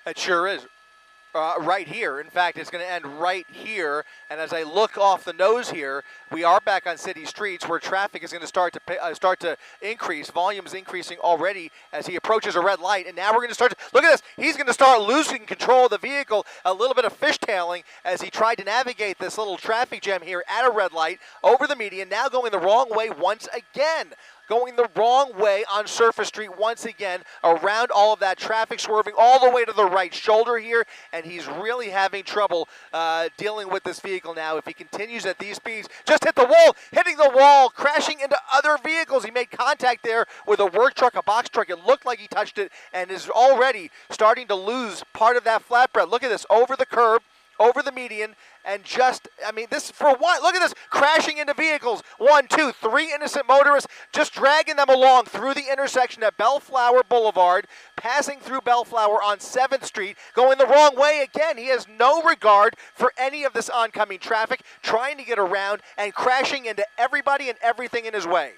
It sure is. Right here. In fact, it's going to end right here. And as I look off the nose here, we are back on city streets where traffic is going to start to increase. Volume is increasing already as he approaches a red light. And now we're going to start to look at this. He's going to start losing control of the vehicle. A little bit of fishtailing as he tried to navigate this little traffic jam here at a red light over the median. Now going the wrong way once again. Going the wrong way on Surface Street once again, around all of that traffic, swerving all the way to the right shoulder here, and he's really having trouble dealing with this vehicle now. If he continues at these speeds, just hit the wall, hitting the wall, crashing into other vehicles. He made contact there with a work truck, a box truck. It looked like he touched it and is already starting to lose part of that flatbread. Look at this, over the curb, over the median, and just, I mean, this for what? Look at this, crashing into vehicles. 1, 2, 3 innocent motorists, just dragging them along through the intersection at Bellflower Boulevard, passing through Bellflower on 7th Street, going the wrong way again. He has no regard for any of this oncoming traffic, trying to get around and crashing into everybody and everything in his way.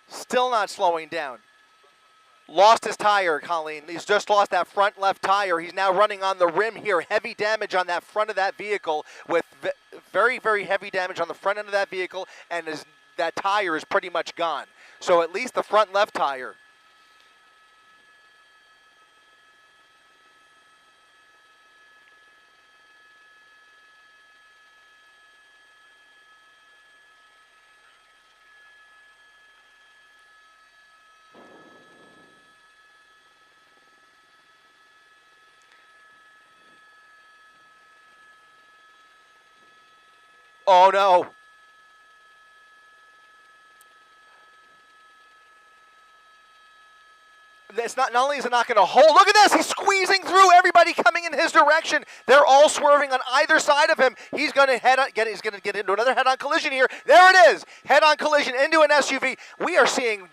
Still not slowing down. Lost his tire, Colleen. He's just lost that front left tire. He's now running on the rim here. Heavy damage on that front of that vehicle, with very, very heavy damage on the front end of that vehicle, and that tire is pretty much gone. So at least the front left tire. Oh no. It's not only is it not going to hold, look at this, he's squeezing through everybody coming in his direction. They're all swerving on either side of him. He's going to get into another head-on collision here. There it is, head-on collision into an SUV. We are seeing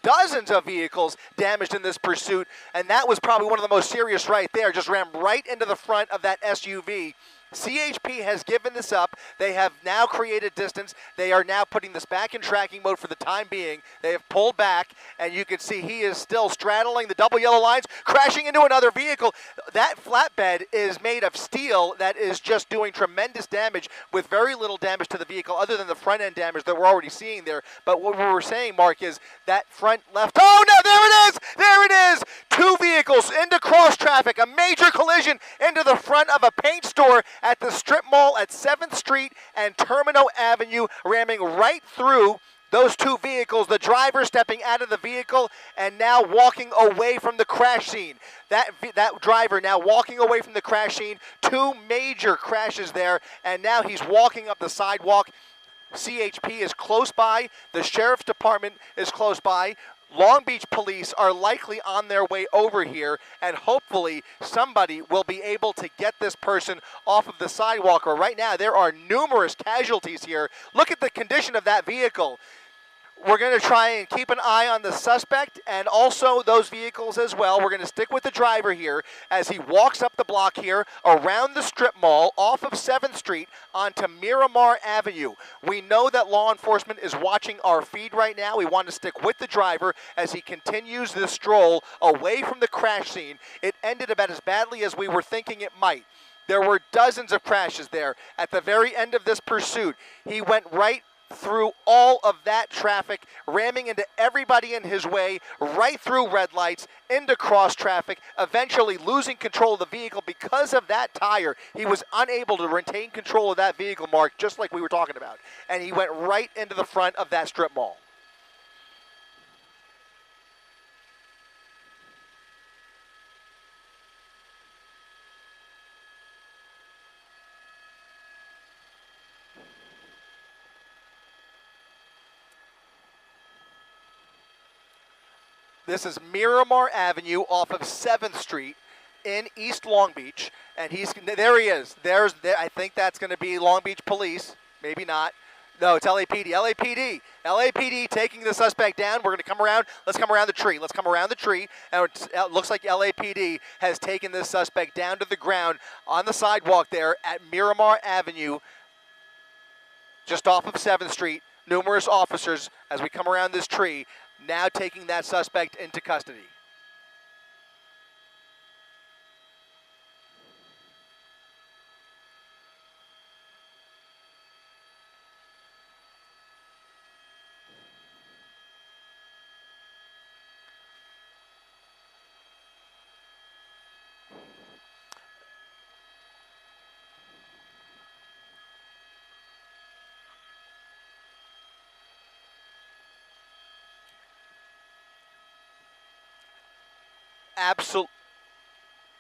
dozens of vehicles damaged in this pursuit, and that was probably one of the most serious right there. Just ran right into the front of that SUV. CHP has given this up. They have now created distance. They are now putting this back in tracking mode for the time being. They have pulled back, and you can see he is still straddling the double yellow lines, crashing into another vehicle. That flatbed is made of steel that is just doing tremendous damage with very little damage to the vehicle other than the front end damage that we're already seeing there. But what we were saying, Mark, is that front left, oh no, there it is! There it is! Two vehicles into cross traffic, a major collision into the front of a paint store at the strip mall at 7th Street and Termino Avenue, ramming right through those two vehicles, the driver stepping out of the vehicle and now walking away from the crash scene. That driver now walking away from the crash scene, two major crashes there, and now he's walking up the sidewalk. CHP is close by, the Sheriff's Department is close by. Long Beach police are likely on their way over here, and hopefully somebody will be able to get this person off of the sidewalk. Or right now, there are numerous casualties here. Look at the condition of that vehicle. We're going to try and keep an eye on the suspect and also those vehicles as well. We're going to stick with the driver here as he walks up the block here around the strip mall off of 7th Street onto Miramar Avenue. We know that law enforcement is watching our feed right now. We want to stick with the driver as he continues this stroll away from the crash scene. It ended about as badly as we were thinking it might. There were dozens of crashes there. At the very end of this pursuit, he went right through all of that traffic, ramming into everybody in his way, right through red lights, into cross traffic, eventually losing control of the vehicle because of that tire. He was unable to retain control of that vehicle, Mark, just like we were talking about. And he went right into the front of that strip mall. This is Miramar Avenue off of 7th Street in East Long Beach, and there he is. I think that's going to be Long Beach Police, maybe not. No, it's LAPD. LAPD taking the suspect down. We're going to come around. Let's come around the tree. And it looks like LAPD has taken this suspect down to the ground on the sidewalk there at Miramar Avenue, just off of 7th Street. Numerous officers, as we come around this tree, now taking that suspect into custody. Absolutely.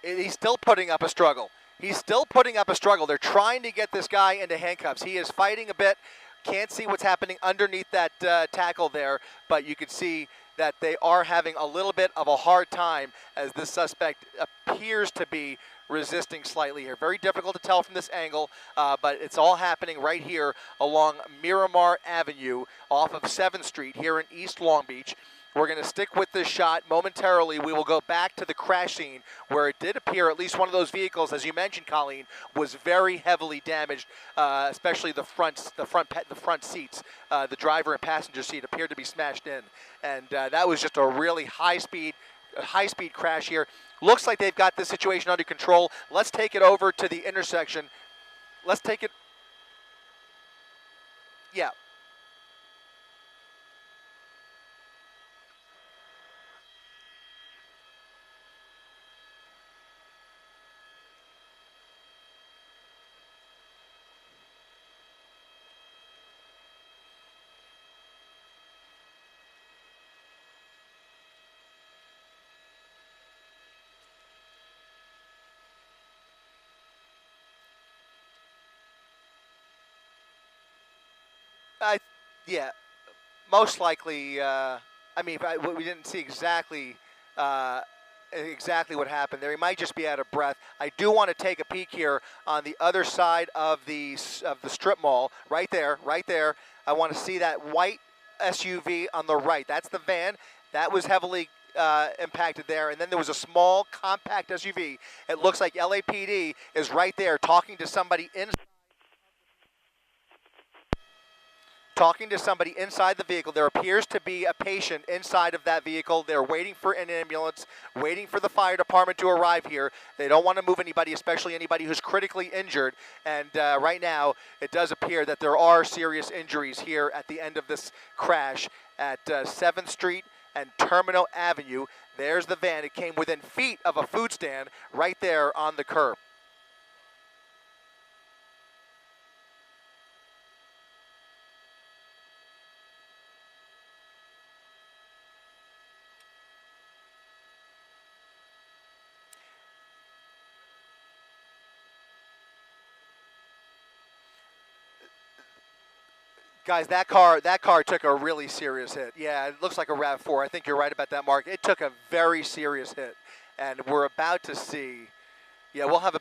He's still putting up a struggle. He's still putting up a struggle. They're trying to get this guy into handcuffs. He is fighting a bit. Can't see what's happening underneath that tackle there, but you can see that they are having a little bit of a hard time as this suspect appears to be resisting slightly here. Very difficult to tell from this angle, but it's all happening right here along Miramar Avenue off of 7th Street here in East Long Beach. We're going to stick with this shot momentarily. We will go back to the crash scene where it did appear at least one of those vehicles, as you mentioned, Colleen, was very heavily damaged, especially the front seats. The driver and passenger seat appeared to be smashed in, and that was just a really high-speed crash here. Looks like they've got this situation under control. Let's take it over to the intersection. Let's take it. Yeah. Yeah, most likely. I mean, we didn't see exactly what happened there. He might just be out of breath. I do want to take a peek here on the other side of the strip mall, right there. I want to see that white SUV on the right. That's the van that was heavily impacted there, and then there was a small compact SUV. It looks like LAPD is right there talking to somebody inside the vehicle. There appears to be a patient inside of that vehicle. They're waiting for an ambulance, waiting for the fire department to arrive here. They don't want to move anybody, especially anybody who's critically injured. And right now, it does appear that there are serious injuries here at the end of this crash at 7th Street and Terminal Avenue. There's the van. It came within feet of a food stand right there on the curb. Guys, that car took a really serious hit. Yeah, it looks like a RAV4. I think you're right about that, Mark. It took a very serious hit, and we're about to see. Yeah, we'll have a.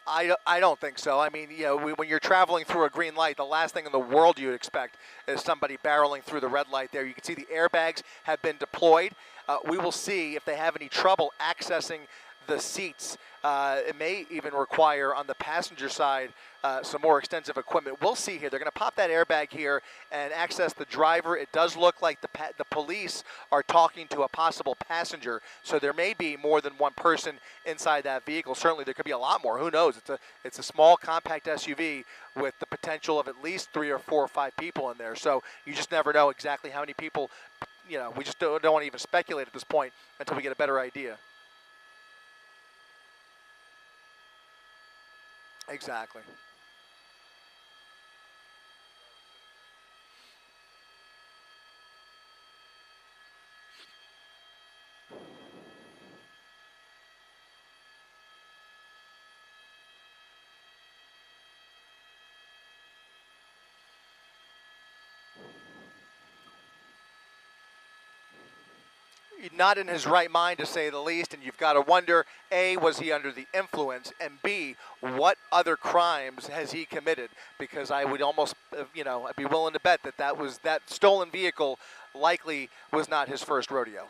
I don't think so. I mean, you know, when you're traveling through a green light, the last thing in the world you'd expect is somebody barreling through the red light there. You can see the airbags have been deployed. We will see if they have any trouble accessing the seats. It may even require on the passenger side some more extensive equipment. We'll see here. They're going to pop that airbag here and access the driver. It does look like the police are talking to a possible passenger, so there may be more than one person inside that vehicle. Certainly there could be a lot more. Who knows? It's a small compact SUV with the potential of at least 3 or 4 or 5 people in there. So you just never know exactly how many people. You know, we just don't want to even speculate at this point until we get a better idea. Exactly. Not in his right mind, to say the least, and you've got to wonder, A, was he under the influence, and B, what other crimes has he committed? Because I would almost, I'd be willing to bet that stolen vehicle likely was not his first rodeo.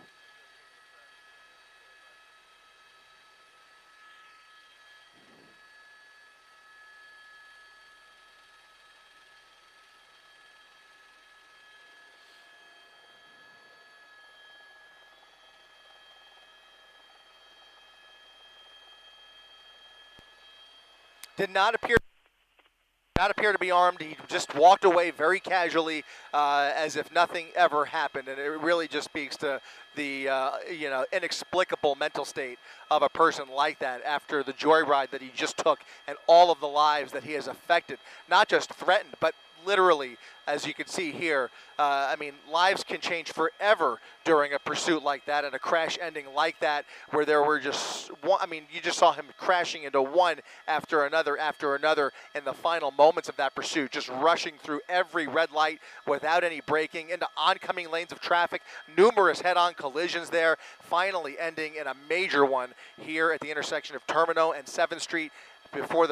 Did not appear to be armed. He just walked away very casually, as if nothing ever happened, and it really just speaks to the inexplicable mental state of a person like that after the joyride that he just took and all of the lives that he has affected, not just threatened, but literally, as you can see here. Lives can change forever during a pursuit like that and a crash ending like that, where there were just one. You just saw him crashing into one after another in the final moments of that pursuit, just rushing through every red light without any braking into oncoming lanes of traffic, numerous head-on collisions there, finally ending in a major one here at the intersection of Termino and 7th Street. Before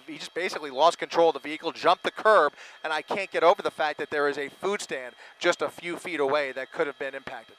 he just basically lost control of the vehicle, jumped the curb, and I can't get over the fact that there is a food stand just a few feet away that could have been impacted.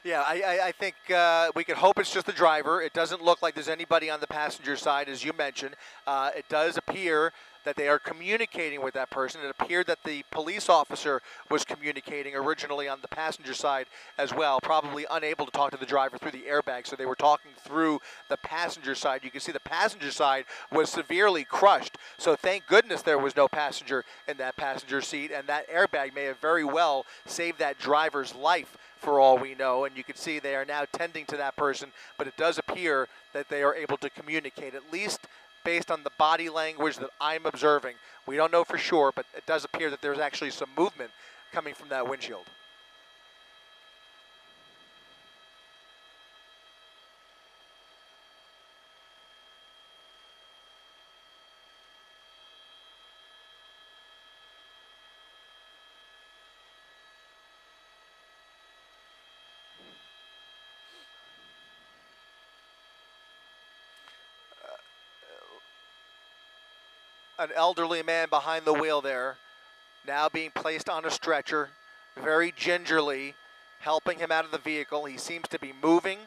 Yeah, I think we could hope it's just the driver. It doesn't look like there's anybody on the passenger side, as you mentioned. It does appear that they are communicating with that person. It appeared that the police officer was communicating originally on the passenger side as well, probably unable to talk to the driver through the airbag, so they were talking through the passenger side. You can see the passenger side was severely crushed, so thank goodness there was no passenger in that passenger seat, and that airbag may have very well saved that driver's life for all we know, and you can see they are now tending to that person, but it does appear that they are able to communicate, at least based on the body language that I'm observing. We don't know for sure, but it does appear that there's actually some movement coming from that windshield. An elderly man behind the wheel there, now being placed on a stretcher, very gingerly helping him out of the vehicle. He seems to be moving.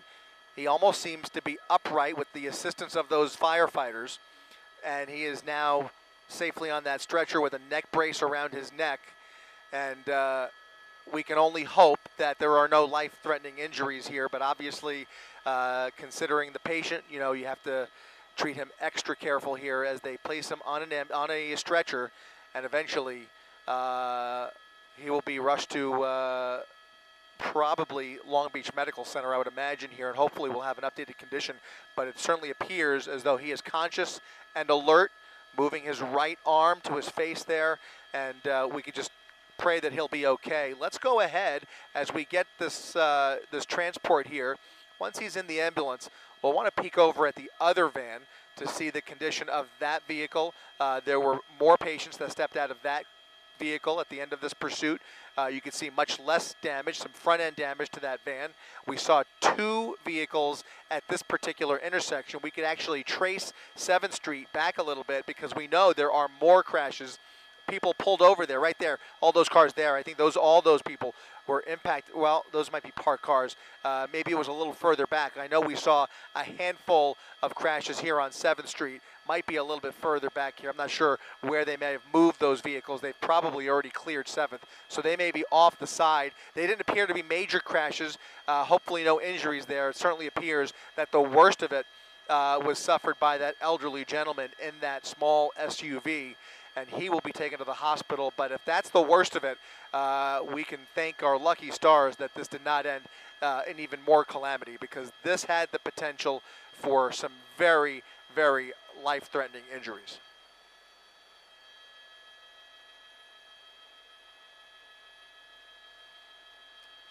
He almost seems to be upright with the assistance of those firefighters, and he is now safely on that stretcher with a neck brace around his neck, and we can only hope that there are no life-threatening injuries here, but obviously, considering the patient, you have to treat him extra careful here as they place him on a stretcher, and eventually he will be rushed to probably Long Beach Medical Center, I would imagine here, and hopefully we'll have an updated condition, but it certainly appears as though he is conscious and alert, moving his right arm to his face there, and we could just pray that he'll be okay. Let's go ahead as we get this transport here. Once he's in the ambulance, we'll want to peek over at the other van to see the condition of that vehicle. There were more patients that stepped out of that vehicle at the end of this pursuit. You can see much less damage, some front-end damage to that van. We saw two vehicles at this particular intersection. We could actually trace 7th Street back a little bit because we know there are more crashes people pulled over there, right there, all those cars there. I think all those people were impacted. Well, those might be parked cars. Maybe it was a little further back. I know we saw a handful of crashes here on 7th Street. Might be a little bit further back here. I'm not sure where they may have moved those vehicles. They've probably already cleared 7th, so they may be off the side. They didn't appear to be major crashes. Hopefully no injuries there. It certainly appears that the worst of it was suffered by that elderly gentleman in that small SUV, and he will be taken to the hospital. But if that's the worst of it, we can thank our lucky stars that this did not end in even more calamity, because this had the potential for some very, very life-threatening injuries.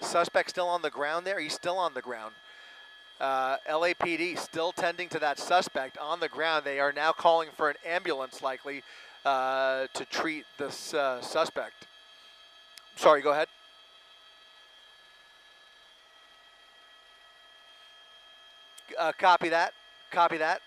Suspect still on the ground there? He's still on the ground. LAPD still tending to that suspect on the ground. They are now calling for an ambulance, likely, to treat this suspect. Sorry, go ahead. Copy that. Copy that.